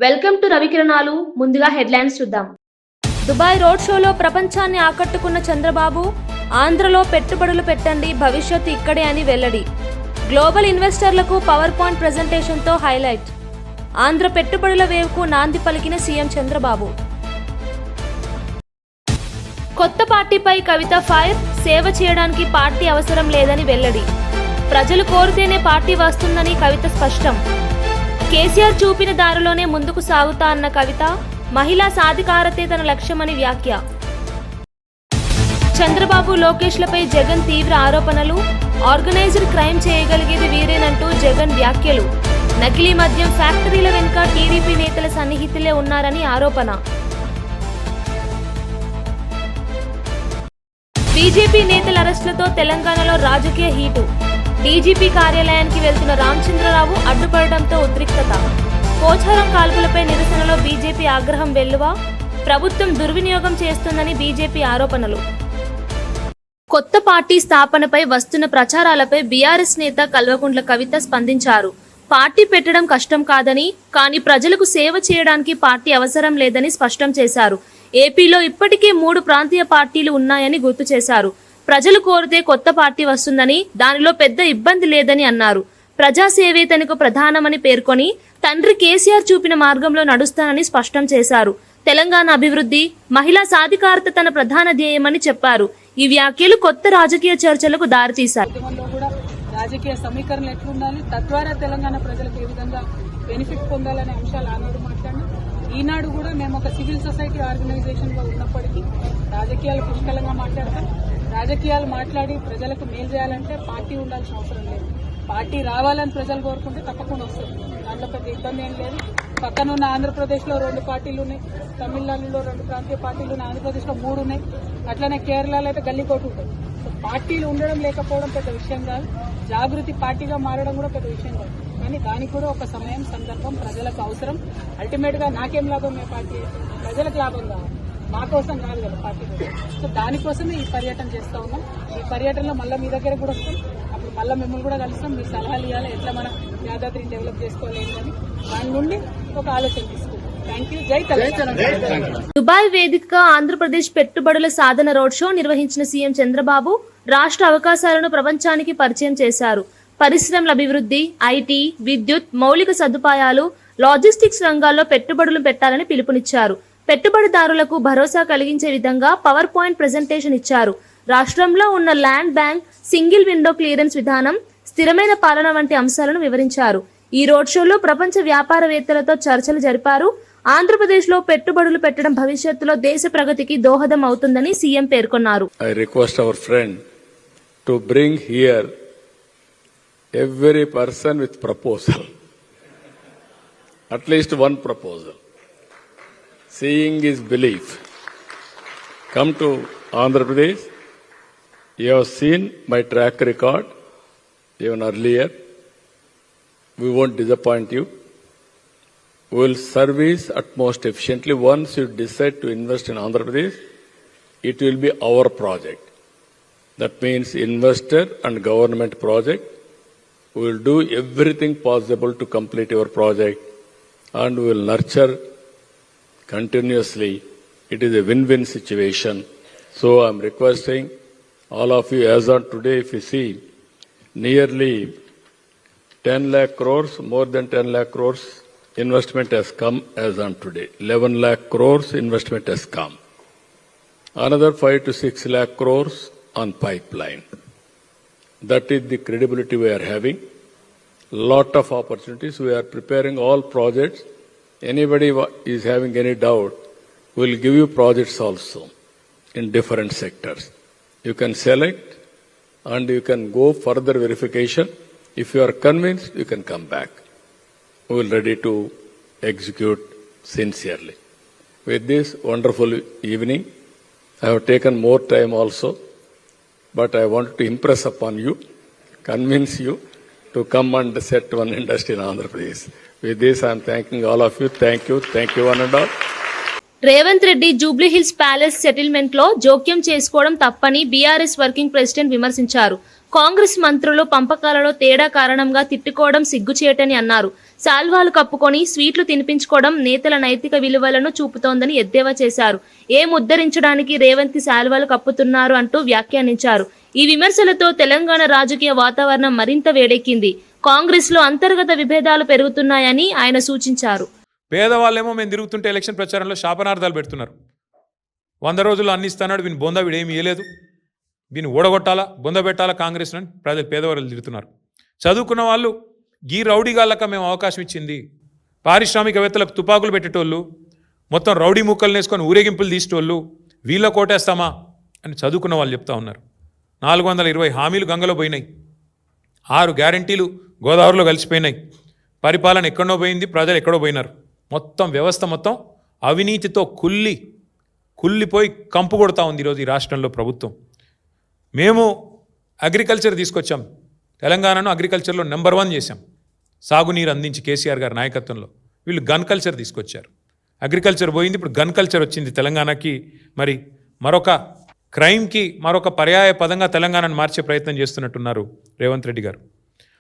Welcome to రవికిరణాలు. ముందుగా headlines చూద్దాం. Dubai road షోలో ప్రపంచాన్ని ఆకట్టుకున్న చంద్రబాబు, ఆంధ్రలో పెట్టుబడులు పెట్టండి, భవిష్యత్తు ఇక్కడే అని వెల్లడి. గ్లోబల్ ఇన్వెస్టర్లకు పవర్ పాయింట్ ప్రెజెంటేషన్తో హైలైట్. ఆంధ్ర పెట్టుబడుల వేవ్కు నాంది పలికిన సీఎం చంద్రబాబు. కొత్త పార్టీపై కవిత ఫైర్, సేవ చేయడానికి పార్టీ అవసరం లేదని వెల్లడి. ప్రజలు కోరితేనే పార్టీ వస్తుందని కవిత స్పష్టం. కేసీఆర్ చూపిన దారిలోనే ముందుకు సాగుతా అన్న కవిత, మహిళా సాధికారతే తన లక్ష్యమని వ్యాఖ్య. చంద్రబాబు, లోకేష్లపై జగన్ తీవ్ర ఆరోపణలు. ఆర్గనైజ్డ్ క్రైమ్ చేయగలిగేది వీరేనంటూ జగన్ వ్యాఖ్యలు. నకిలీ మద్యం ఫ్యాక్టరీల వెనుక టీడీపీ నేతల సన్నిహితులే ఉన్నారని ఆరోపణ. బీజేపీ నేతల అరెస్టులతో తెలంగాణలో రాజకీయ హీటు. డీజీపీ కార్యాలయానికి వెళ్తున్న రామచంద్రరావు అడ్డుపడడంతో ఉద్రిక్తత. పోచారం కాల్పులపై నిరసనలో బీజేపీ ఆగ్రహం వెల్లువ. ప్రభుత్వం దుర్వినియోగం చేస్తుందని బీజేపీ ఆరోపణలు. కొత్త పార్టీ స్థాపనపై వస్తున్న ప్రచారాలపై బీఆర్ఎస్ నేత కల్వకుంట్ల కవిత స్పందించారు. పార్టీ పెట్టడం కష్టం కాదని, కానీ ప్రజలకు సేవ చేయడానికి పార్టీ అవసరం లేదని స్పష్టం చేశారు. ఏపీలో ఇప్పటికే 3 ప్రాంతీయ పార్టీలు ఉన్నాయని గుర్తు చేశారు. ప్రజలు కోరితే కొత్త పార్టీ వస్తుందని, దానిలో పెద్ద ఇబ్బంది లేదని అన్నారు. ప్రజాసేవే తనకు ప్రధానమని పేర్కొని తండ్రి కేసీఆర్ చూపిన మార్గంలో నడుస్తానని స్పష్టం చేశారు. తెలంగాణ అభివృద్ధి, మహిళా సాధికారత తన ప్రధాన ధ్యేయమని చెప్పారు. ఈ వ్యాఖ్యలు కొత్త రాజకీయ చర్చలకు దారితీశాయి. రాజకీయ సమీకరణలు ఎట్లుండాలి, తద్వారా తెలంగాణ ప్రజలకు ఏ విధంగా బెనిఫిట్ పొందాలనే అంశాలు ఆనాడు మాట్లాడి, ఈనాడు కూడా మేము ఒక సివిల్ సొసైటీ ఆర్గనైజేషన్ లో ఉన్నప్పటికీ రాజకీయాలు పుష్కలంగా మాట్లాడతాం. రాజకీయాలు మాట్లాడి ప్రజలకు మేలు చేయాలంటే పార్టీ ఉండాల్సిన అవసరం లేదు. పార్టీ రావాలని ప్రజలు కోరుకుంటే తప్పకుండా వస్తుంది. దాంట్లో పెద్ద ఇబ్బంది ఏం లేదు. పక్కనున్న ఆంధ్రప్రదేశ్ లో 2 పార్టీలు ఉన్నాయి, తమిళనాడులో 2 ప్రాంతీయ పార్టీలు ఉన్నాయి, ఆంధ్రప్రదేశ్ లో 3 ఉన్నాయి, అట్లనే కేరళలో అయితే గల్లీకోటు ఉంటుంది. పార్టీలు ఉండడం లేకపోవడం పెద్ద విషయం కాదు. జాగృతి పార్టీగా మారడం కూడా పెద్ద విషయం కాదు. కానీ దానికి కూడా ఒక సమయం, సందర్భం, ప్రజలకు అవసరం. అల్టిమేట్ గా నాకేం లాభం, ఏ పార్టీ ప్రజలకు లాభం కావాలి, మా కోసం కాదు కదా పార్టీ కోసం. సో దానికోసమే ఈ పర్యటన చేస్తా ఉన్నాం. ఈ పర్యటనలో మళ్ళీ మీ దగ్గర కూడా వస్తాం. అప్పుడు మళ్ళీ మిమ్మల్ని కూడా కలుస్తాం. మీ సలహాలు ఇవ్వాలి, ఎట్లా మనం యాదాద్రిని డెవలప్ చేసుకోవాలి అని. దాని నుండి ఒక ఆలోచన తీసుకుంటాం. Thank you. జై తెలంగాణ. దుబాయ్ వేదికగా ఆంధ్రప్రదేశ్ పెట్టుబడుల సాధన రోడ్ షో నిర్వహించిన సీఎం చంద్రబాబు రాష్ట్ర అవకాశాలను ప్రపంచానికి పరిచయం చేశారు. పరిశ్రమల అభివృద్ధి, ఐటీ, విద్యుత్, మౌలిక సదుపాయాలు, లాజిస్టిక్స్ రంగాల్లో పెట్టుబడులు పెట్టాలని పిలుపునిచ్చారు. పెట్టుబడిదారులకు భరోసా కలిగించే విధంగా పవర్ పాయింట్ ప్రెజెంటేషన్ ఇచ్చారు. రాష్ట్రంలో ఉన్న land bank, single window clearance విధానం, స్థిరమైన పాలన వంటి అంశాలను వివరించారు. ఈ రోడ్ షోలో ప్రపంచ వ్యాపారవేత్తలతో చర్చలు జరిపారు. ఆంధ్రప్రదేశ్ లో పెట్టుబడులు పెట్టడం భవిష్యత్తులో దేశ ప్రగతికి దోహదం అవుతుందని సీఎం పేర్కొన్నారు. I request our friend to bring here every person with proposal. At least one proposal. Seeing is belief. Come to Andhra Pradesh. You have seen my track record even earlier. We won't disappoint you. We will service at most efficiently. Once you decide to invest in Andhra Pradesh, it will be our project. That means investor and government project. We will do everything possible to complete your project, and we will nurture continuously. It is a win-win situation. So I am requesting all of you, as on today, if you see, nearly 10 lakh crores, more than 10 lakh crores investment has come as on today. 11 lakh crores investment has come. Another 5 to 6 lakh crores on pipeline. That is the credibility we are having. Lot of opportunities. We are preparing all projects. Anybody is having any doubt, we will give you projects also in different sectors. You can select and you can go further verification. If you are convinced, you can come back. We will ready to execute sincerely. With this wonderful evening, I have taken more time also, but I want to impress upon you, convince you to come and set one industry in Andhra Pradesh. With this, I am thanking all of you. Thank you one and all. Revanth Reddy Jubilee hills palace settlement లో జోక్యం చేసుకోవడం తప్పని BRS working president విమర్శించారు. కాంగ్రెస్ మంత్రులు పంపకాలలో తేడా కారణంగా తిట్టుకోవడం సిగ్గుచేటని అన్నారు. శాల్వాలు కప్పుకొని స్వీట్లు తినిపించుకోవడం నేతల నైతిక విలువలను చూపుతోందని ఎద్దేవా చేశారు. ఉద్ధరించడానికి రేవంత్ శాల్వాలు కప్పుతున్నారు అంటూ వ్యాఖ్యానించారు. ఈ విమర్శలతో తెలంగాణ రాజకీయ వాతావరణం మరింత వేడెక్కింది. కాంగ్రెస్ లో అంతర్గత విభేదాలు పెరుగుతున్నాయని ఆయన సూచించారు. పేదవాళ్ళేమో మేము తిరుగుతుంటే ఎలక్షన్ ప్రచారంలో శాపనార్థాలు పెడుతున్నారు. 100 రోజుల్లో అన్ని ఇస్తాడు, వీని బొంద వీడేమి ఇవ్వలేదు, వీని ఓడగొట్టాలా, బొంద పెట్టాలా కాంగ్రెస్ అని ప్రజలు పేదవాళ్ళు తిరుగుతున్నారు. చదువుకున్న వాళ్ళు గీ రౌడీగాళ్ళక మేము అవకాశం ఇచ్చింది, పారిశ్రామికవేత్తలకు తుపాకులు పెట్టేటోళ్ళు, మొత్తం రౌడీ ముక్కలు వేసుకొని ఊరేగింపులు తీసేటోళ్ళు, వీళ్ళ కోటేస్తామా అని చదువుకున్న వాళ్ళు చెప్తా ఉన్నారు. 420 హామీలు గంగలో పోయినాయి, 6 గ్యారంటీలు గోదావరిలో కలిసిపోయినాయి, పరిపాలన ఎక్కడో పోయింది, ప్రజలు ఎక్కడో పోయినారు. మొత్తం వ్యవస్థ మొత్తం అవినీతితో కుళ్ళిపోయి కంపు కొడతా ఉంది ఈరోజు ఈ రాష్ట్రంలో ప్రభుత్వం. మేము అగ్రికల్చర్ తీసుకొచ్చాం, తెలంగాణను అగ్రికల్చర్లో నెంబర్ 1 చేశాం, సాగునీరు అందించి కేసీఆర్ గారి నాయకత్వంలో. వీళ్ళు గన్ కల్చర్ తీసుకొచ్చారు, అగ్రికల్చర్ పోయింది, ఇప్పుడు గన్ కల్చర్ వచ్చింది తెలంగాణకి. మరి మరొక క్రైమ్కి మరొక పర్యాయ పదంగా తెలంగాణను మార్చే ప్రయత్నం చేస్తున్నట్టున్నారు రేవంత్ రెడ్డి గారు.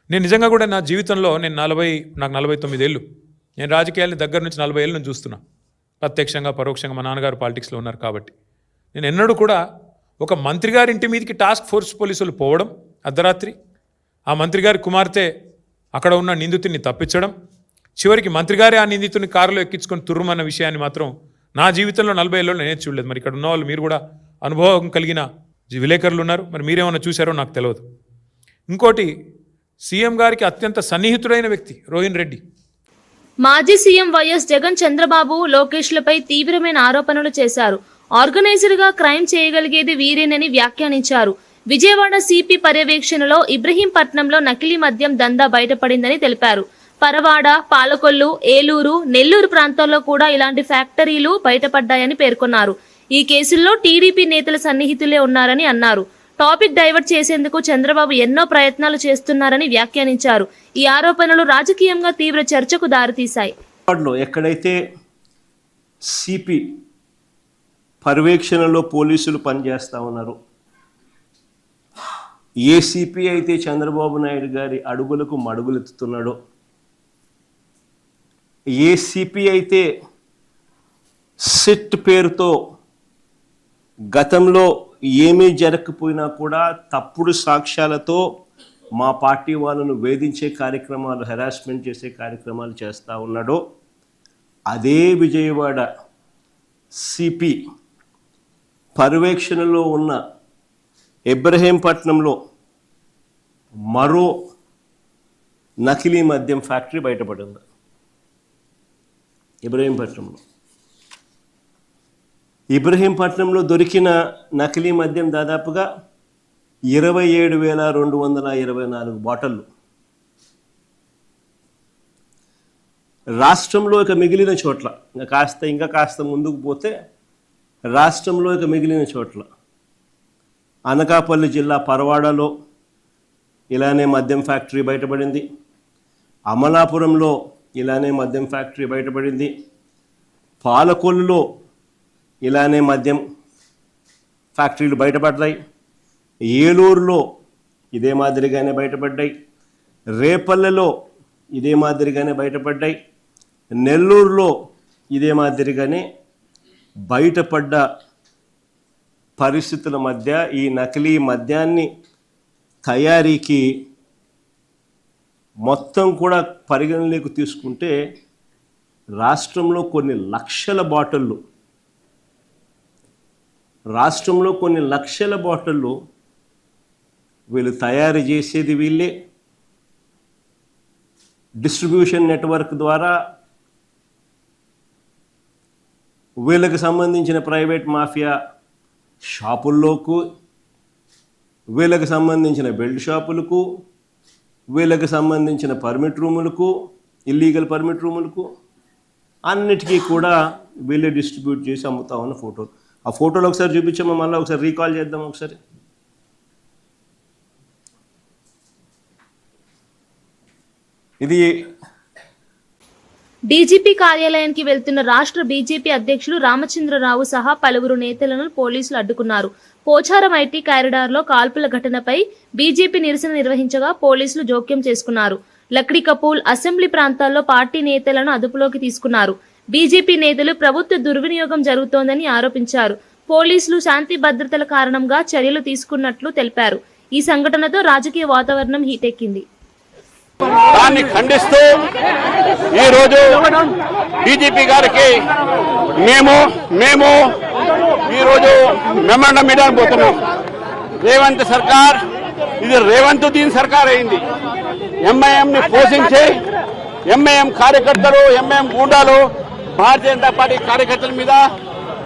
నేను నిజంగా కూడా నా జీవితంలో నాకు 49 ఏళ్ళు, నేను రాజకీయాలని దగ్గర నుంచి 40 ఏళ్ళ నుంచి చూస్తున్నా, ప్రత్యక్షంగా పరోక్షంగా. మా నాన్నగారు పాలిటిక్స్లో ఉన్నారు కాబట్టి నేను ఎన్నడూ కూడా ఒక మంత్రి గారి ఇంటి మీదకి టాస్క్ ఫోర్స్ పోలీసులు పోవడం అర్ధరాత్రి, ఆ మంత్రి గారి కుమార్తె అక్కడ ఉన్న నిందితుడిని తప్పించడం, చివరికి మంత్రి గారే ఆ నిందితుడిని కారులో ఎక్కించుకొని తుర్రుమన్న విషయాన్ని మాత్రం నా జీవితంలో 40 ఏళ్ళలో నేను చూడలేదు. మరి ఇక్కడ ఉన్న వాళ్ళు మీరు కూడా అనుభవం కలిగిన విలేకరులు ఉన్నారు, మరి మీరేమన్నా చూశారో నాకు తెలియదు. ఇంకోటి, సీఎం గారికి అత్యంత సన్నిహితుడైన వ్యక్తి రోహిన్ రెడ్డి. మాజీ సీఎం వైఎస్ జగన్ చంద్రబాబు లోకేష్లపై తీవ్రమైన ఆరోపణలు చేశారు. ఆర్గనైజర్గా క్రైమ్ చేయగలిగేది వీరేనని వ్యాఖ్యానించారు. విజయవాడ సిపి పర్యవేక్షణలో ఇబ్రహీంపట్నంలో నకిలీ మద్యం దందా బయటపడిందని తెలిపారు. పరవాడ, పాలకొల్లు, ఏలూరు, నెల్లూరు ప్రాంతాల్లో కూడా ఇలాంటి ఫ్యాక్టరీలు బయటపడ్డాయని పేర్కొన్నారు. ఈ కేసుల్లో టీడీపీ నేతల సన్నిహితులే ఉన్నారని అన్నారు. టాపిక్ డైవర్ట్ చేసేందుకు చంద్రబాబు ఎన్నో ప్రయత్నాలు చేస్తున్నారని వ్యాఖ్యానించారు. ఈ ఆరోపణలు రాజకీయంగా తీవ్ర చర్చకు దారితీశాయి. ఎక్కడైతే సిపి పర్యవేక్షణలో పోలీసులు పనిచేస్తూ ఉన్నారు, ఏ సిపి అయితే చంద్రబాబు నాయుడు గారి అడుగులకు మడుగులెత్తుతున్నాడో, ఏ సిపి అయితే సిట్ పేరుతో గతంలో ఏమీ జరగకపోయినా కూడా తప్పుడు సాక్ష్యాలతో మా పార్టీ వాళ్ళను వేధించే కార్యక్రమాలు, హెరాస్మెంట్ చేసే కార్యక్రమాలు చేస్తూ ఉన్నాడో, అదే విజయవాడ సిపి పర్యవేక్షణలో ఉన్న ఇబ్రహీంపట్నంలో మరో నకిలీ మద్యం ఫ్యాక్టరీ బయటపడింది. ఇబ్రహీంపట్నంలో దొరికిన నకిలీ మద్యం దాదాపుగా 27,224 బాటిళ్ళు. రాష్ట్రంలో ఇక మిగిలిన చోట్ల ఇంకా కాస్త ముందుకు పోతే రాష్ట్రంలో ఇక మిగిలిన చోట్ల అనకాపల్లి జిల్లా పరవాడలో ఇలానే మద్యం ఫ్యాక్టరీ బయటపడింది, అమలాపురంలో ఇలానే మద్యం ఫ్యాక్టరీ బయటపడింది, పాలకొల్లులో ఇలానే మద్యం ఫ్యాక్టరీలు బయటపడ్డాయి, ఏలూరులో ఇదే మాదిరిగానే బయటపడ్డాయి, రేపల్లెలో ఇదే మాదిరిగానే బయటపడ్డాయి, నెల్లూరులో ఇదే మాదిరిగానే బయటపడ్డ పరిస్థితుల మధ్య ఈ నకిలీ మద్యాన్ని తయారీకి మొత్తం కూడా పరిగణలోకి తీసుకుంటే రాష్ట్రంలో కొన్ని లక్షల బాటిళ్ళు వీళ్ళు తయారు చేసేది వీళ్ళే, డిస్ట్రిబ్యూషన్ నెట్వర్క్ ద్వారా వీళ్ళకి సంబంధించిన ప్రైవేట్ మాఫియా షాపుల్లోకు, వీళ్ళకి సంబంధించిన బెల్ట్ షాపులకు, వీళ్ళకి సంబంధించిన పర్మిట్ రూములకు, ఇల్లీగల్ పర్మిట్ రూములకు అన్నిటికీ కూడా వీళ్ళే డిస్ట్రిబ్యూట్ చేసి అమ్ముతా ఉన్న ఫోటోలు. ఆ ఫోటోలు ఒకసారి చూపించామో, మళ్ళీ ఒకసారి రీకాల్ చేద్దాం ఒకసారి. డీజీపీ కార్యాలయానికి వెళ్తున్న రాష్ట్ర బీజేపీ అధ్యక్షులు రామచంద్రరావు సహా పలువురు నేతలను పోలీసులు అడ్డుకున్నారు. పోచారం ఐటీ కారిడార్లో కాల్పుల ఘటనపై బీజేపీ నిరసన నిర్వహించగా పోలీసులు జోక్యం చేసుకున్నారు. లక్డీ కపూల్ అసెంబ్లీ ప్రాంతాల్లో పార్టీ నేతలను అదుపులోకి తీసుకున్నారు. బీజేపీ నేతలు ప్రభుత్వ దుర్వినియోగం జరుగుతోందని ఆరోపించారు. పోలీసులు శాంతి భద్రతల కారణంగా చర్యలు తీసుకున్నట్లు తెలిపారు. ఈ సంఘటనతో రాజకీయ వాతావరణం హీటెక్కింది. దాన్ని ఖండిస్తూ ఈరోజు డీజీపీ గారికి మేము ఈరోజు మెమోరాండం ఇవ్వడానికి పోతున్నాం. రేవంత్ సర్కార్ ఇది రేవంత్ దీన్ సర్కార్ అయింది. ఎంఐఎం ని పోషించి ఎంఐఎం కార్యకర్తలు ఎంఐఎం గూండాలు భారతీయ జనతా పార్టీ కార్యకర్తల మీద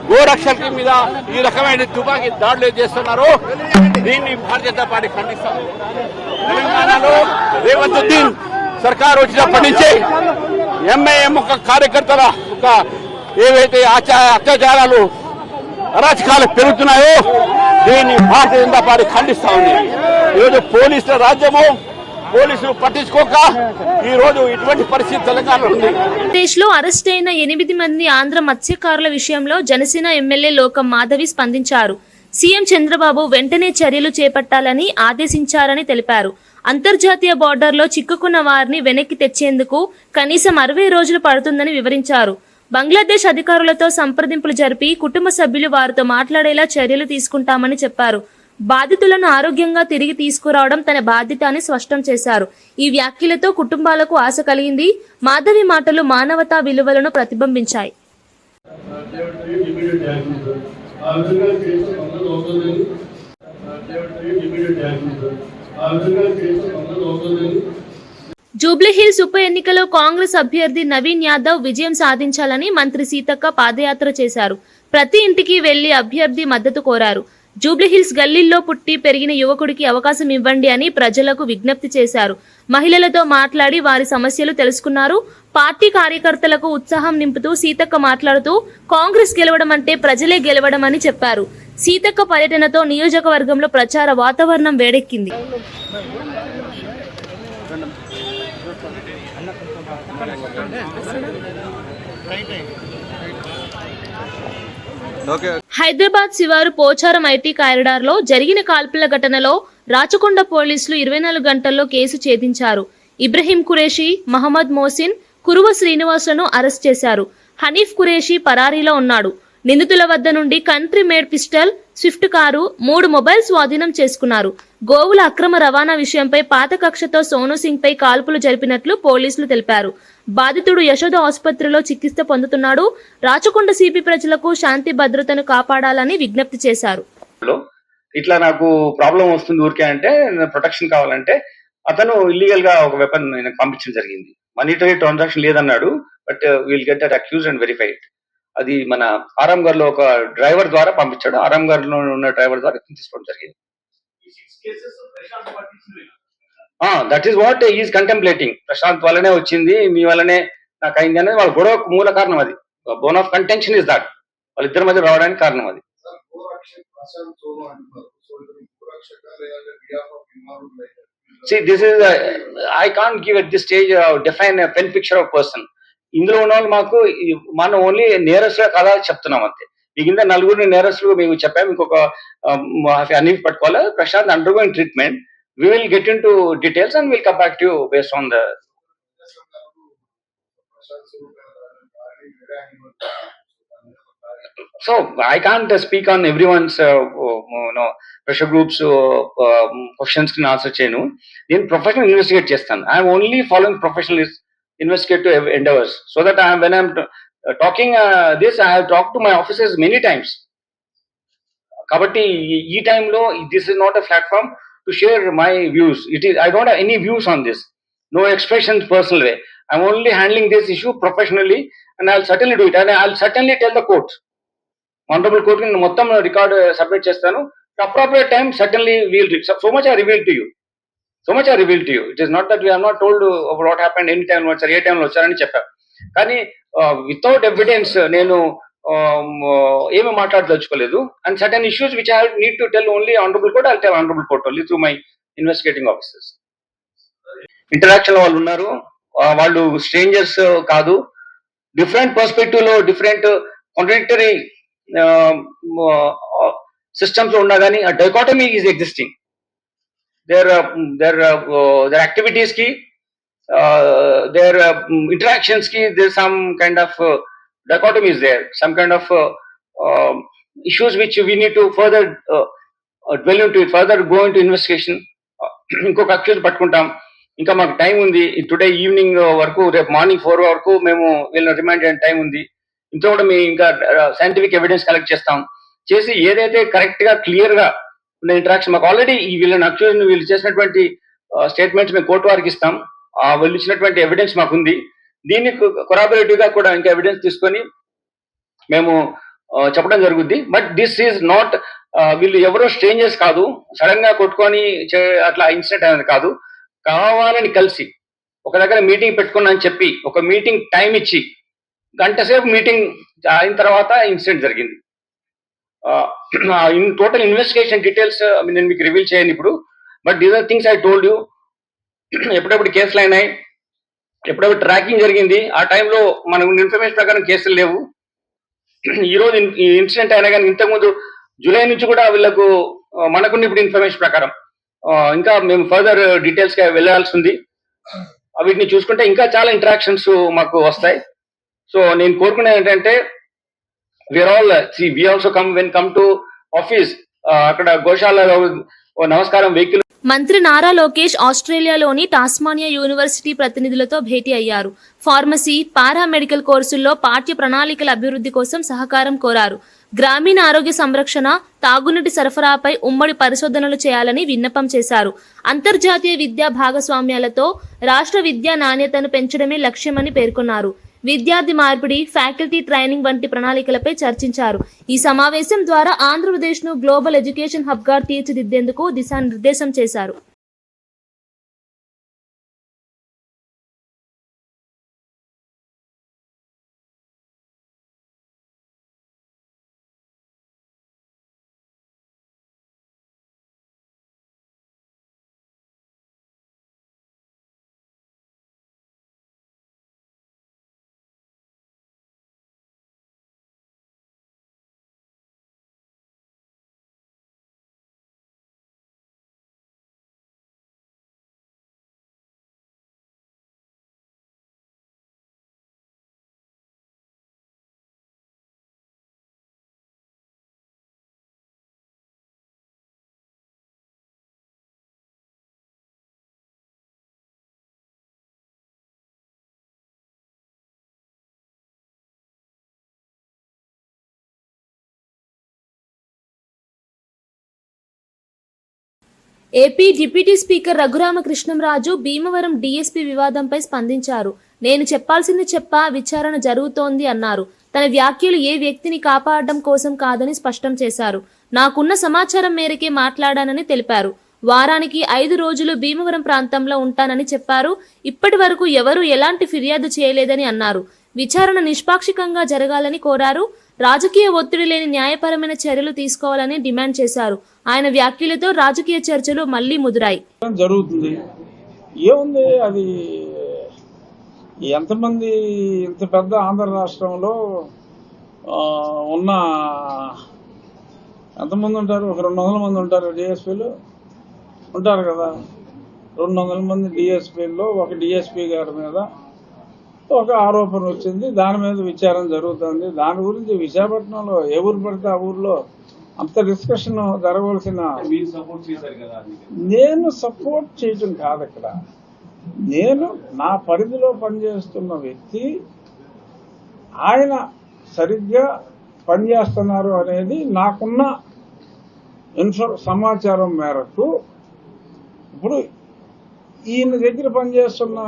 గోరక్షకుల మీద ఈ రకమైన తుపాకీ దాడులు చేస్తున్నారు. దీన్ని భారతీయ జనతా పార్టీ ఖండిస్తారు. తెలంగాణలో రేవంత్ దీన్ సర్కార్ వచ్చినప్పటి నుంచి ఎంఐఎం ఒక కార్యకర్తల ఒక ఏవైతే అత్యాచారాలు అరాచకాలు పెరుగుతున్నాయో దీన్ని భారతీయ జనతా పార్టీ ఖండిస్తా ఉంది. ఈరోజు పోలీసుల రాజ్యము పోలీసులు పట్టించుకోక ఈ రోజు ఇటువంటి పరిస్థితి తెలంగాణలో ఉంది. దేశంలో అరెస్ట్ అయిన 8 మంది ఆంధ్ర మత్స్యకారుల విషయంలో జనసేన ఎమ్మెల్యే లోకం మాధవి స్పందించారు. సీఎం చంద్రబాబు వెంటనే చర్యలు చేపట్టాలని ఆదేశించారని తెలిపారు. అంతర్జాతీయ బోర్డర్లో చిక్కుకున్న వారిని వెనక్కి తెచ్చేందుకు కనీసం 60 రోజులు పడుతుందని వివరించారు. బంగ్లాదేశ్ అధికారులతో సంప్రదింపులు జరిపి కుటుంబ సభ్యులు వారితో మాట్లాడేలా చర్యలు తీసుకుంటామని చెప్పారు. బాధితులను ఆరోగ్యంగా తిరిగి తీసుకురావడం తన బాధ్యత అని స్పష్టం చేశారు. ఈ వ్యాఖ్యలతో కుటుంబాలకు ఆశ కలిగింది. మాధవి మాటలు మానవతా విలువలను ప్రతిబింబించాయి. జూబ్లీహిల్స్ ఉప ఎన్నికలో కాంగ్రెస్ అభ్యర్థి నవీన్ యాదవ్ విజయం సాధించాలని మంత్రి సీతక్క పాదయాత్ర చేశారు. ప్రతి ఇంటికి వెళ్లి అభ్యర్థి మద్దతు కోరారు. జూబ్లీహిల్స్ గల్లీల్లో పుట్టి పెరిగిన యువకుడికి అవకాశం ఇవ్వండి అని ప్రజలకు విజ్ఞప్తి చేశారు. మహిళలతో మాట్లాడి వారి సమస్యలు తెలుసుకున్నారు. పార్టీ కార్యకర్తలకు ఉత్సాహం నింపుతూ సీతక్క మాట్లాడుతూ కాంగ్రెస్ గెలవడం అంటే ప్రజలే గెలవడం అని చెప్పారు. సీతక్క పర్యటనతో నియోజకవర్గంలో ప్రచార వాతావరణం వేడెక్కింది. హైదరాబాద్ శివారు పోచారం ఐటీ కారిడార్లో జరిగిన కాల్పుల ఘటనలో రాచకొండ పోలీసులు 24 గంటల్లో కేసు ఛేదించారు. ఇబ్రహీం ఖురేషీ, మహమ్మద్ మోసిన్, కురువ శ్రీనివాసులను అరెస్ట్ చేశారు. హనీఫ్ ఖురేషీ పరారీలో ఉన్నాడు. నిందితుల వద్ద నుండి country made pistol, Swift car, 3 mobile స్వాధీనం చేసుకున్నారు. గోవుల అక్రమ రవాణా విషయంపై పాత కక్షతో సోను సింగ్ పై కాల్పులు జరిపినట్లు పోలీసులు తెలిపారు. బాధితుడు యశోద ఆసుపత్రిలో చికిత్స పొందుతున్నాడు. రాచకొండ సిపి ప్రజలకు శాంతి భద్రతను కాపాడాలని విజ్ఞప్తి చేశారు. ఇట్లా నాకు ప్రాబ్లం వస్తుంది ఊరికే అంటే ప్రొటెక్షన్ కావాలంటే అతను ఇల్లీగల్ గా ఒక వెపన్ పంపించడం జరిగింది. మానిటరీ ట్రాన్సాక్షన్ లేదన్నాడు. But will get that accused and verified. అది మన ఆరాంఘర్ లో ఒక డ్రైవర్ ద్వారా పంపించాడు. ఆరాంఘర్ లో ఉన్న డ్రైవర్ ద్వారా తీసుకోవడం జరిగింది. That is what is contemplating. Prashant వల్లనే వచ్చింది, మీ వల్లనే నాకు అయింది అనేది వాళ్ళ గొడవ మూల కారణం. అది bone of contention is that. వాళ్ళిద్దరి మధ్య రావడానికి కారణం అది. See, this is I can't give at this stage define a pen picture of person. ఇందులో ఉన్న వాళ్ళు మనం ఓన్లీ నేరస్తుల కథ చెప్తున్నాం అంతే. ఈ కింద 4 నేరస్తులు మేము చెప్పాము. ఇంకొక అన్ని పట్టుకోవాలి. Prashant undergoing treatment. We will get into details and we'll come back to you based on the. So I can't speak on everyone's pressure groups questions కి ఆన్సర్ చేయను. నేను ప్రొఫెషనల్ ఇన్వెస్టిగేట్ చేస్తాను. I'm only following professional investigative endeavors, so that when I'm talking this, I have talked to my officers many times. Kabatti ee time lo this is not a platform to share my views. I don't have any views on this. No expressions personal way. I'm only handling this issue professionally, and I'll certainly do it, and I'll certainly tell the court, honorable court ki mottam record submit chestanu. At appropriate time certainly we'll so much I reveal to you. It is not that we have not told about what happened any time వచ్చారు, ఏ టైంలో వచ్చారని చెప్పారు. కానీ without evidence నేను ఏమి మాట్లాడదలుచుకోలేదు. And certain issues which I need to tell only honourable court, I tell honourable court only through my investigating officers. Interaction వాళ్ళు ఉన్నారు, వాళ్ళు స్ట్రేంజర్స్ కాదు. డిఫరెంట్ పర్స్పెక్టివ్ లో డిఫరెంట్ కాంట్రడిక్టరీ సిస్టమ్స్ లో ఉన్నా కానీ ఆ dichotomy is existing. their activities ki, their interactions ki, there's some kind of dichotomy is there, some kind of issues which we need to further dwell into it, further go into investigation. ఇంకొక accuse పట్టుకుంటాం, ఇంకా మాకు time ఉంది, today evening వరకు, రేపు morning 4 వరకు మేము వీళ్ళని రిమైండ్ అయిన టైం ఉంది. ఇంట్లో కూడా మేము ఇంకా సైంటిఫిక్ ఎవిడెన్స్ కలెక్ట్ చేస్తాం, చేసి ఏదైతే కరెక్ట్ గా క్లియర్ గా ఉన్న ఇంటరాక్షన్ మాకు ఆల్రెడీ వీళ్ళని అక్యూజ్ వీళ్ళు చేసినటువంటి స్టేట్మెంట్స్ మేము కోర్టు వారికి ఇస్తాం, వీళ్ళు ఇచ్చినటువంటి ఎవిడెన్స్ మాకుంది. దీన్ని కొరాబరేటివ్ గా కూడా ఇంకా ఎవిడెన్స్ తీసుకొని మేము చెప్పడం జరుగుద్ది. బట్ దిస్ ఈజ్ నాట్, వీళ్ళు ఎవరో స్ట్రేంజర్స్ కాదు, సడన్ గా కొట్టుకొని అట్లా ఇన్సిడెంట్ అనేది కాదు, కావాలని కలిసి ఒక దగ్గర మీటింగ్ పెట్టుకున్నా చెప్పి ఒక మీటింగ్ టైం ఇచ్చి గంట సేపు మీటింగ్ అయిన తర్వాత ఇన్సిడెంట్ జరిగింది. ఇన్ టోటల్ ఇన్వెస్టిగేషన్ డీటెయిల్స్ నేను మీకు రివీల్ చేయను ఇప్పుడు, but these are things I told you. ఎప్పుడెప్పుడు కేసులు అయినాయి, ఎప్పుడెప్పుడు ట్రాకింగ్ జరిగింది, ఆ టైంలో మనకు ఇన్ఫర్మేషన్ ప్రకారం కేసులు లేవు. ఈ రోజు ఈ ఇన్సిడెంట్ అయినా కానీ ఇంతకుముందు జూలై నుంచి కూడా వీళ్ళకు మనకున్న ఇప్పుడు ఇన్ఫర్మేషన్ ప్రకారం ఇంకా మేము ఫర్దర్ డీటెయిల్స్ గా వెళ్ళాల్సి ఉంది. వీటిని చూసుకుంటే ఇంకా చాలా ఇంటరాక్షన్స్ మాకు వస్తాయి. సో నేను కోరుకునేది ఏంటంటే we are all we also come to office, అక్కడ గోశాల నమస్కారం వెహికల్. మంత్రి నారా లోకేష్ ఆస్ట్రేలియాలోని టాస్మానియా యూనివర్సిటీ ప్రతినిధులతో భేటీ అయ్యారు. ఫార్మసీ, పారామెడికల్ కోర్సుల్లో పాఠ్య ప్రణాళికల అభివృద్ధి కోసం సహకారం కోరారు. గ్రామీణ ఆరోగ్య సంరక్షణ, తాగునీటి సరఫరాపై ఉమ్మడి పరిశోధనలు చేయాలని విన్నపం చేశారు. అంతర్జాతీయ విద్యా భాగస్వామ్యాలతో రాష్ట్ర విద్యా నాణ్యతను పెంచడమే లక్ష్యమని పేర్కొన్నారు. విద్యార్థి మార్పిడి, ఫ్యాకల్టీ ట్రైనింగ్ వంటి ప్రణాళికలపై చర్చించారు. ఈ సమావేశం ద్వారా ఆంధ్రప్రదేశ్ను గ్లోబల్ ఎడ్యుకేషన్ హబ్గా తీర్చిదిద్దేందుకు దిశానిర్దేశం చేశారు. AP deputy speaker Raghurama Krishnam Raju Bhimavaram DSP వివాదంపై స్పందించారు. నేను చెప్పాల్సింది చెప్పా, విచారణ జరుగుతోంది అన్నారు. తన వ్యాఖ్యలు ఏ వ్యక్తిని కాపాడడం కోసం కాదని స్పష్టం చేశారు. నాకున్న సమాచారం మేరకే మాట్లాడానని తెలిపారు. వారానికి 5 రోజులు భీమవరం ప్రాంతంలో ఉంటానని చెప్పారు. ఇప్పటి వరకు ఎవరూ ఎలాంటి ఫిర్యాదు చేయలేదని అన్నారు. విచారణ నిష్పాక్షికంగా జరగాలని కోరారు. రాజకీయ ఒత్తిడి లేని న్యాయపరమైన చర్యలు తీసుకోవాలని డిమాండ్ చేశారు. ఆయన వ్యాఖ్యలతో రాజకీయ చర్చలు మళ్లీ ముదిరాయి. జరుగుతుంది ఏముంది, అది ఎంతమంది ఇంత పెద్ద ఆంధ్ర రాష్ట్రంలో ఉన్న ఎంతమంది ఉంటారు? ఒక 200 మంది ఉంటారు డిఎస్పీలు ఉంటారు కదా. 200 మంది డిఎస్పీల్లో ఒక డిఎస్పీ గారి మీద ఒక ఆరోపణ వచ్చింది, దాని మీద విచారణ జరుగుతుంది. దాని గురించి విశాఖపట్నంలో ఏ ఊరు పడితే ఆ ఊర్లో అంత డిస్కషన్ జరగవలసిన, నేను సపోర్ట్ చేయటం కాదు. ఇక్కడ నేను నా పరిధిలో పనిచేస్తున్న వ్యక్తి, ఆయన సరిగ్గా పనిచేస్తున్నారు అనేది నాకున్న సమాచారం మేరకు. ఇప్పుడు ఈయన దగ్గర పనిచేస్తున్న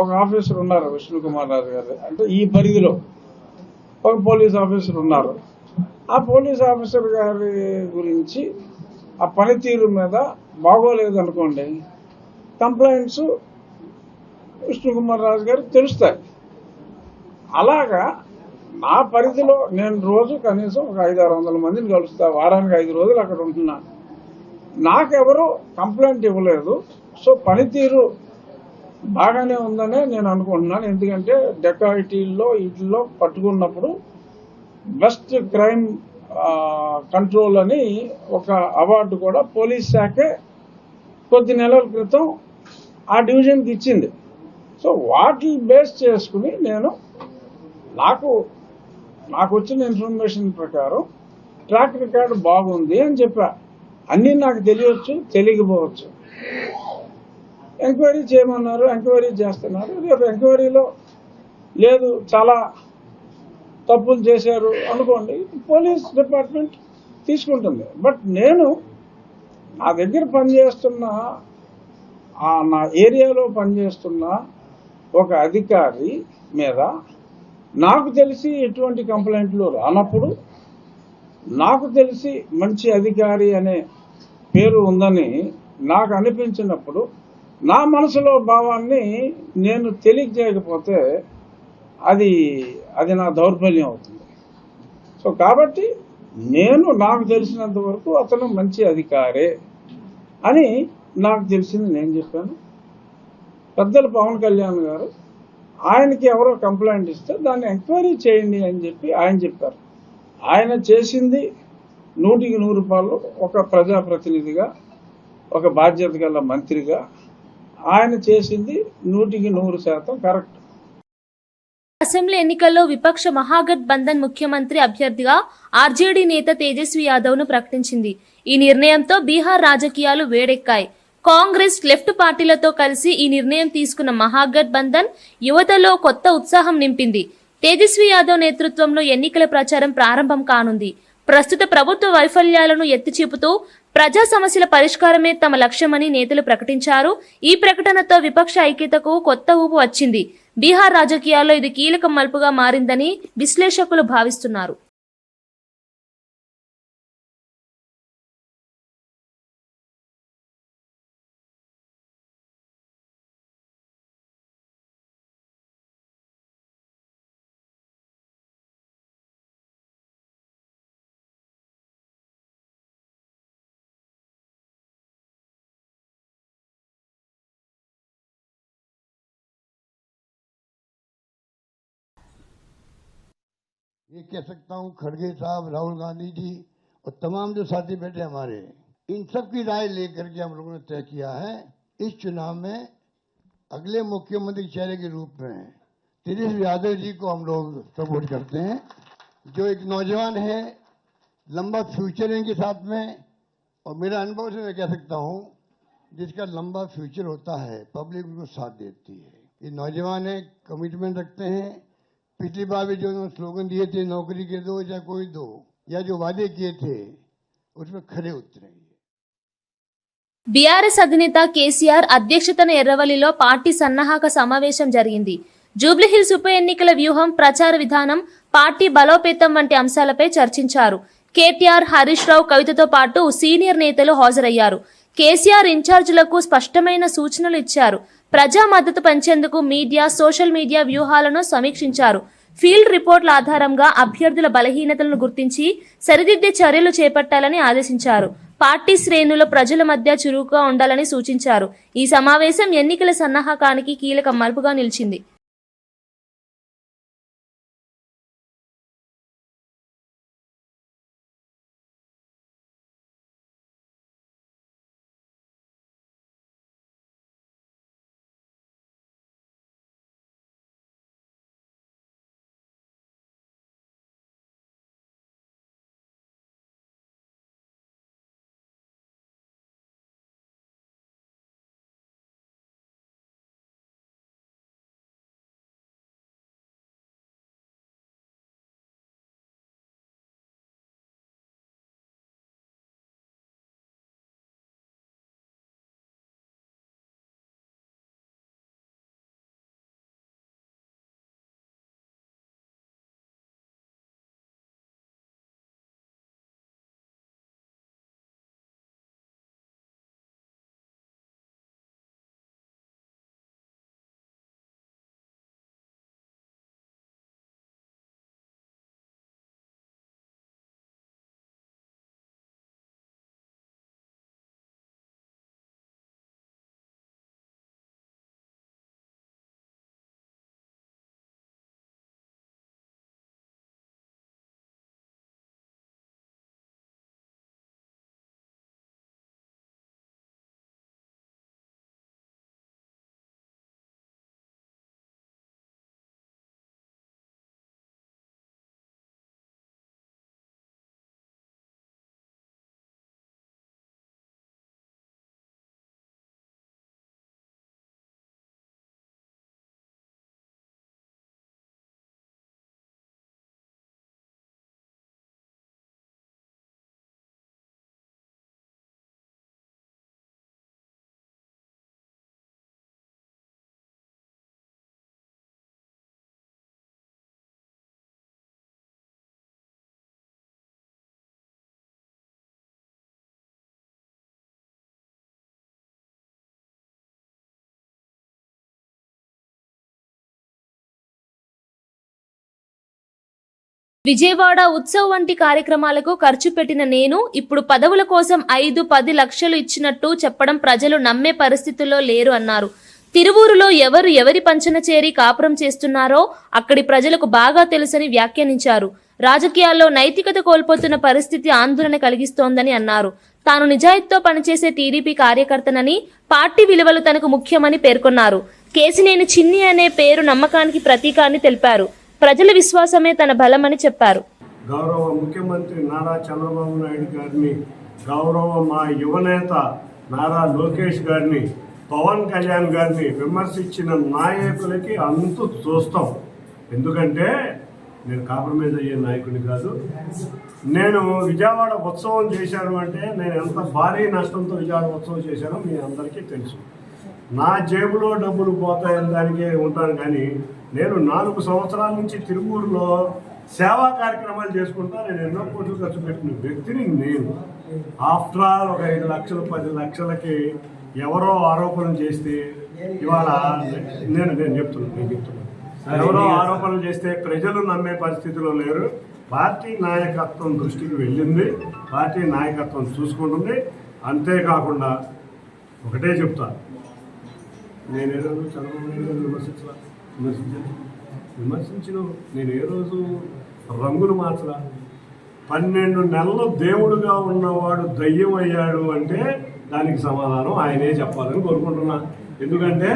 ఒక ఆఫీసర్ ఉన్నారు, విష్ణుకుమార్ రాజు గారు, అంటే ఈ పరిధిలో ఒక పోలీస్ ఆఫీసర్ ఉన్నారు. ఆ పోలీస్ ఆఫీసర్ గారి గురించి ఆ పనితీరు మీద బాగోలేదు అనుకోండి, కంప్లైంట్స్ విష్ణుకుమార్ రాజు గారికి తెలుస్తాయి. అలాగా నా పరిధిలో నేను రోజు కనీసం ఒక 500-600 మందిని కలుస్తా, వారానికి 5 రోజులు అక్కడ ఉంటున్నా. నాకెవరూ కంప్లైంట్ ఇవ్వలేదు. సో పనితీరు బాగానే ఉందనే నేను అనుకుంటున్నాను. ఎందుకంటే డెకాయిటీల్లో వీటిల్లో పట్టుకున్నప్పుడు బెస్ట్ క్రైమ్ కంట్రోల్ అని ఒక అవార్డు కూడా పోలీస్ శాఖే కొద్ది నెలల క్రితం ఆ డివిజన్కి ఇచ్చింది. సో వాటిని బేస్ చేసుకుని నాకు వచ్చిన ఇన్ఫర్మేషన్ ప్రకారం ట్రాక్ రికార్డు బాగుంది అని చెప్పా. అన్నీ నాకు తెలియవచ్చు, తెలియకపోవచ్చు. ఎంక్వైరీ చేయమన్నారు, ఎంక్వైరీ చేస్తున్నారు. రేపు ఎంక్వైరీలో లేదు చాలా తప్పులు చేశారు అనుకోండి, పోలీస్ డిపార్ట్మెంట్ తీసుకుంటుంది. బట్ నా దగ్గర పనిచేస్తున్న నా ఏరియాలో పనిచేస్తున్న ఒక అధికారి మీద నాకు తెలిసి ఎటువంటి కంప్లైంట్లు రానప్పుడు, నాకు తెలిసి మంచి అధికారి అనే పేరు ఉందని నాకు అనిపించినప్పుడు, నా మనసులో భావాన్ని నేను తెలియజేయకపోతే అది నా దౌర్బల్యం అవుతుంది. సో కాబట్టి నాకు తెలిసినంత వరకు అతను మంచి అధికారే అని నాకు తెలిసింది నేను చెప్పాను. పెద్దలు పవన్ కళ్యాణ్ గారు ఆయనకి ఎవరో కంప్లైంట్ ఇస్తే దాన్ని ఎంక్వైరీ చేయండి అని చెప్పి ఆయన చెప్పారు. ఆయన చేసింది 100% ఒక ప్రజాప్రతినిధిగా, ఒక బాధ్యత గల మంత్రిగా ఆయన చేసింది 100% కరెక్ట్. అసెంబ్లీ ఎన్నికల్లో విపక్ష మహాగఠబంధన్ ముఖ్యమంత్రి అభ్యర్థిగా ఆర్జేడీ నేత తేజస్వి యాదవ్ ను ప్రకటించింది. ఈ నిర్ణయంతో బీహార్ రాజకీయాలు వేడెక్కాయి. కాంగ్రెస్, లెఫ్ట్ పార్టీలతో కలిసి ఈ నిర్ణయం తీసుకున్న మహాగఠబంధన్ యువతలో కొత్త ఉత్సాహం నింపింది. తేజస్వి యాదవ్ నేతృత్వంలో ఎన్నికల ప్రచారం ప్రారంభం కానుంది. ప్రస్తుత ప్రభుత్వ వైఫల్యాలను ఎత్తిచూపుతూ ప్రజా సమస్యల పరిష్కారమే తమ లక్ష్యమని నేతలు ప్రకటించారు. ఈ ప్రకటనతో విపక్ష ఐక్యతకు కొత్త ఊపు వచ్చింది. బీహార్ రాజకీయాల్లో ఇది కీలక మలుపుగా మారిందని విశ్లేషకులు భావిస్తున్నారు. ये कह सकता हूं खड़गे साहब, राहुल गांधी जी और तमाम जो साथी बैठे हमारे, इन सब की राय लेकर के हम लोगों ने तय किया है इस चुनाव में अगले मुख्यमंत्री चेहरे के रूप में तेजस्वी यादव जी को हम लोग सपोर्ट करते हैं, जो एक नौजवान है, लंबा फ्यूचर है इनके साथ में। और मेरा अनुभव से मैं कह सकता हूं जिसका लंबा फ्यूचर होता है पब्लिक उनको साथ देती है। ये नौजवान है, कमिटमेंट रखते हैं। पिछली बार भी जो उन्होंने स्लोगन दिए थे, नौकरी के दो या कोई दो, या जो वादे किए थे उसमें खरे उतरे। బీఆర్ఎస్ అధినేత కేసీఆర్ అధ్యక్షతన ఎర్రవల్లిలో పార్టీ సన్నాహక సమావేశం జరిగింది. జూబ్లీహిల్స్ ఉప ఎన్నికల వ్యూహం, ప్రచార విధానం, పార్టీ బలోపేతం వంటి అంశాలపై చర్చించారు. కేటీఆర్, హరీష్ రావు, కవితతో పాటు సీనియర్ నేతలు హాజరయ్యారు. కేసీఆర్ ఇన్ఛార్జీలకు స్పష్టమైన సూచనలు ఇచ్చారు. ప్రజా మద్దతు పెంచేందుకు మీడియా, సోషల్ మీడియా వ్యూహాలను సమీక్షించారు. ఫీల్డ్ రిపోర్ట్ల ఆధారంగా అభ్యర్థుల బలహీనతలను గుర్తించి సరిదిద్దే చర్యలు చేపట్టాలని ఆదేశించారు. పార్టీ శ్రేణుల ప్రజల మధ్య చురుకుగా ఉండాలని సూచించారు. ఈ సమావేశం ఎన్నికల సన్నాహకానికి కీలక మలుపుగా నిలిచింది. విజయవాడ ఉత్సవ్ వంటి కార్యక్రమాలకు ఖర్చు పెట్టిన నేను ఇప్పుడు పదవుల కోసం 5-10 లక్షలు ఇచ్చినట్టు చెప్పడం ప్రజలు నమ్మే పరిస్థితుల్లో లేరు అన్నారు. తిరువూరులో ఎవరి పంచన చేరి కాపురం చేస్తున్నారో అక్కడి ప్రజలకు బాగా తెలుసని వ్యాఖ్యానించారు. రాజకీయాల్లో నైతికత కోల్పోతున్న పరిస్థితి ఆందోళన కలిగిస్తోందని అన్నారు. తాను నిజాయితీతో పనిచేసే టీడీపీ కార్యకర్తనని, పార్టీ విలువలు తనకు ముఖ్యమని పేర్కొన్నారు. కేసినేని చిన్ని అనే పేరు నమ్మకానికి ప్రతీక అని తెలిపారు. ప్రజల విశ్వాసమే తన బలమని చెప్పారు. గౌరవ ముఖ్యమంత్రి నారా చంద్రబాబు నాయుడు గారిని, గౌరవ మా యువనేత నారా లోకేష్ గారిని, పవన్ కళ్యాణ్ గారిని విమర్శించిన నాయకులకి అంతు చూస్తాం. ఎందుకంటే నేను కాంప్రమైజ్ అయ్యే నాయకుడిని కాదు. నేను విజయవాడ ఉత్సవం చేశాను అంటే నేను ఎంత భారీ నష్టంతో విజయవాడ ఉత్సవం చేశానో మీ అందరికీ తెలుసు. నా జేబులో డబ్బులు పోతాయని దానికే ఉంటాను, కానీ నేను 4 సంవత్సరాల నుంచి తిరువూరులో సేవా కార్యక్రమాలు చేసుకుంటా నేను ఎన్నో కోట్లు ఖర్చు పెట్టిన వ్యక్తిని నేను. ఆఫ్టర్ ఆల్ ఒక 5 లక్షలు 10 లక్షలకి ఎవరో ఆరోపణలు చేస్తే ఇవాళ నేను చెప్తున్నాను ఎవరో ఆరోపణలు చేస్తే ప్రజలు నమ్మే పరిస్థితిలో లేరు. పార్టీ నాయకత్వం దృష్టికి వెళ్ళింది, పార్టీ నాయకత్వం చూసుకుంటుంది. అంతేకాకుండా ఒకటే చెప్తా, నేను ఏ రోజు చంద్రబాబు నాయుడు గారు విమర్శించిన నేను ఏ రోజు రంగులు మార్చలా. 12 నెలలు దేవుడుగా ఉన్నవాడు దయ్యం అయ్యాడు అంటే దానికి సమాధానం ఆయనే చెప్పాలని కోరుకుంటున్నా. ఎందుకంటే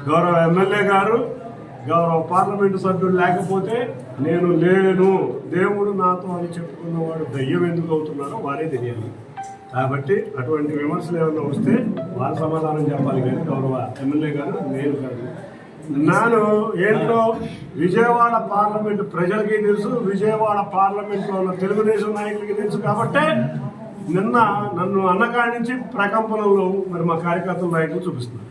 గౌరవ ఎమ్మెల్యే గారు, గౌరవ పార్లమెంటు సభ్యుడు లేకపోతే నేను లేను, దేవుడు నాతో అని చెప్పుకున్నవాడు దయ్యం ఎందుకు అవుతున్నాడో వారే తెలియాలి. కాబట్టి అటువంటి విమర్శలు ఏమైనా వస్తే వారు సమాధానం చెప్పాలి, కానీ గౌరవ ఎమ్మెల్యే గారు నేను కాదు. నాను ఏంటో విజయవాడ పార్లమెంటు ప్రజలకి తెలుసు, విజయవాడ పార్లమెంట్లో ఉన్న తెలుగుదేశం నాయకులకి తెలుసు. కాబట్టే నిన్న నన్ను అన్నకాడి నుంచి ప్రకంపనలో మరి మా కార్యకర్తల నాయకులు చూపిస్తున్నారు.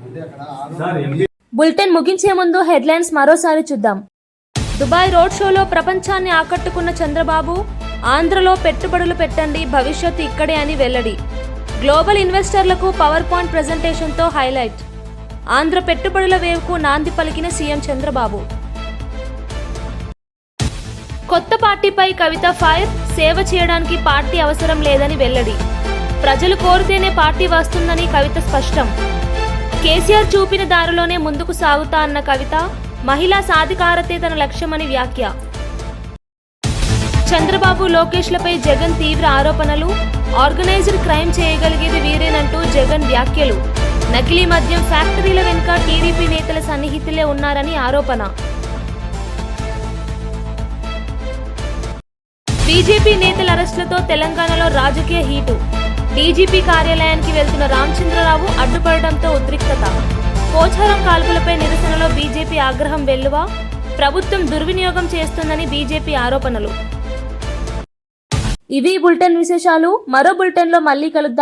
బులెటిన్ ముగించే ముందు హెడ్లైన్స్ మరోసారి చూద్దాం. దుబాయ్ రోడ్ షోలో ప్రపంచాన్ని ఆకట్టుకున్న చంద్రబాబు, ఆంధ్రలో పెట్టుబడులు పెట్టండి, భవిష్యత్తు ఇక్కడే అని వెల్లడి. గ్లోబల్ ఇన్వెస్టర్లకు పవర్ పాయింట్ ప్రెజెంటేషన్తో హైలైట్. ఆంధ్ర పెట్టుబడుల వేవ్కు నాంది పలికిన సీఎం చంద్రబాబు. కొత్త పార్టీపై కవిత ఫైర్, సేవ చేయడానికి పార్టీ అవసరం లేదని వెల్లడి. ప్రజలు కోరితేనే పార్టీ వస్తుందని కవిత స్పష్టం. కేసీఆర్ చూపిన దారిలోనే ముందుకు సాగుతా అన్న కవిత, మహిళా సాధికారతే తన లక్ష్యమని వ్యాఖ్య. చంద్రబాబు, లోకేష్లపై జగన్ తీవ్ర ఆరోపణలు. ఆర్గనైజ్డ్ క్రైమ్ చేయగలిగేది వీరేనంటూ జగన్ వ్యాఖ్యలు. నకిలీ మద్యం ఫ్యాక్టరీల వెనుక టీడీపీ నేతల సన్నిహితులే ఉన్నారని ఆరోపణ. బీజేపీ నేతల అరెస్టులతో తెలంగాణలో రాజకీయ హీటు. డీజీపీ కార్యాలయానికి వెళ్తున్న రామచంద్రరావు అడ్డుపడడంతో ఉద్రిక్తత. పోచారం కాల్పులపై నిరసనలో బీజేపీ ఆగ్రహం వెల్లువ. ప్రభుత్వం దుర్వినియోగం చేస్తుందని బీజేపీ ఆరోపణలు. ఇవి బులెటిన్ విశేషాలు. మరో బులెటిన్లో మళ్ళీ కలుద్దాం.